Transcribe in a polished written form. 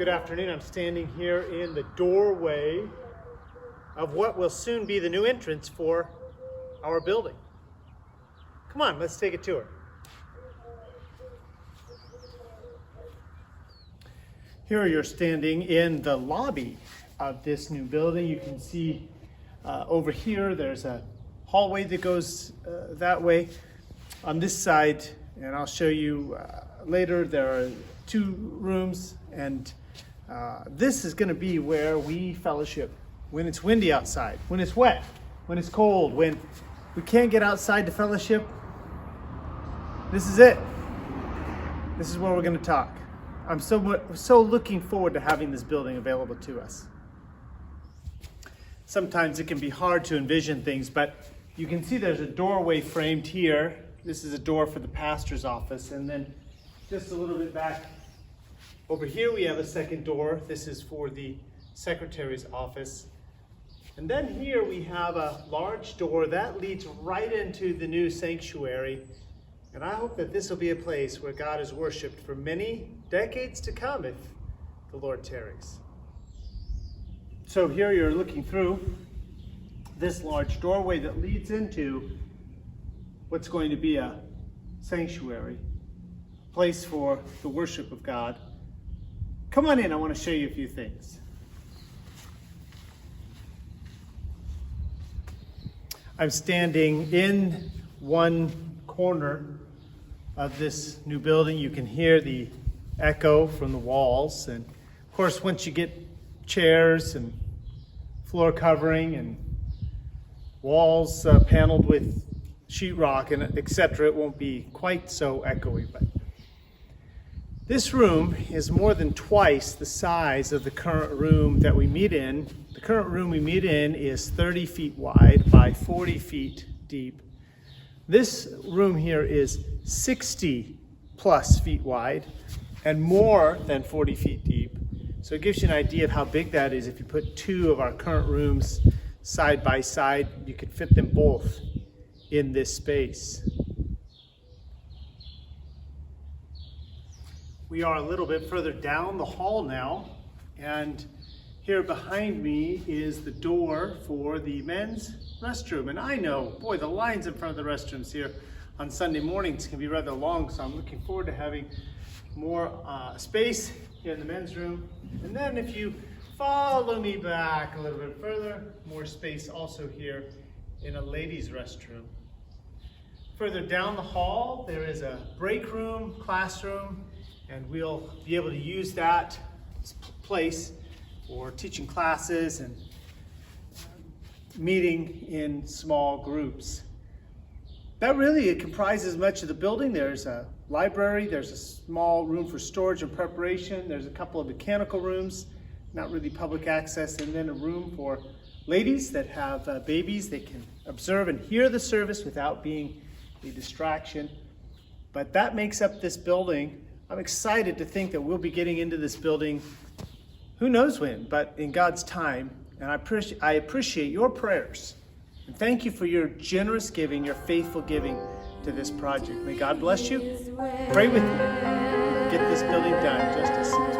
Good afternoon. I'm standing here in the doorway of what will soon be the new entrance for our building. Come on, let's take a tour. Here you're standing in the lobby of this new building. You can see over here there's a hallway that goes that way. On this side, and I'll show you later, there are two rooms, and this is going to be where we fellowship when it's windy outside, when it's wet, when it's cold, when we can't get outside to fellowship. This is it. This is where we're going to talk. I'm so looking forward to having this building available to us. Sometimes it can be hard to envision things, but you can see there's a doorway framed here. This is a door for the pastor's office, and then just a little bit back over here we have a second door. This is for the secretary's office. And then here we have a large door that leads right into the new sanctuary. And I hope that this will be a place where God is worshiped for many decades to come if the Lord tarries. So here you're looking through this large doorway that leads into what's going to be a sanctuary, a place for the worship of God. Come on in, I want to show you a few things. I'm standing in one corner of this new building. You can hear the echo from the walls. And of course, once you get chairs and floor covering and walls paneled with sheetrock and etc., it won't be quite so echoey. But this room is more than twice the size of the current room that we meet in. The current room we meet in is 30 feet wide by 40 feet deep. This room here is 60 plus feet wide and more than 40 feet deep. So it gives you an idea of how big that is. If you put two of our current rooms side by side, you could fit them both in this space. We are a little bit further down the hall now, and here behind me is the door for the men's restroom. And I know, boy, the lines in front of the restrooms here on Sunday mornings can be rather long, so I'm looking forward to having more space here in the men's room. And then if you follow me back a little bit further, more space also here in a ladies' restroom. Further down the hall, there is a break room, classroom, and we'll be able to use that place for teaching classes and meeting in small groups. That really, it comprises much of the building. There's a library, there's a small room for storage and preparation, there's a couple of mechanical rooms, not really public access, and then a room for ladies that have babies. They can observe and hear the service without being a distraction. But that makes up this building. I'm excited to think that we'll be getting into this building, who knows when, but in God's time. And I appreciate your prayers. And thank you for your generous giving, your faithful giving to this project. May God bless you. Pray with me. Get this building done just as soon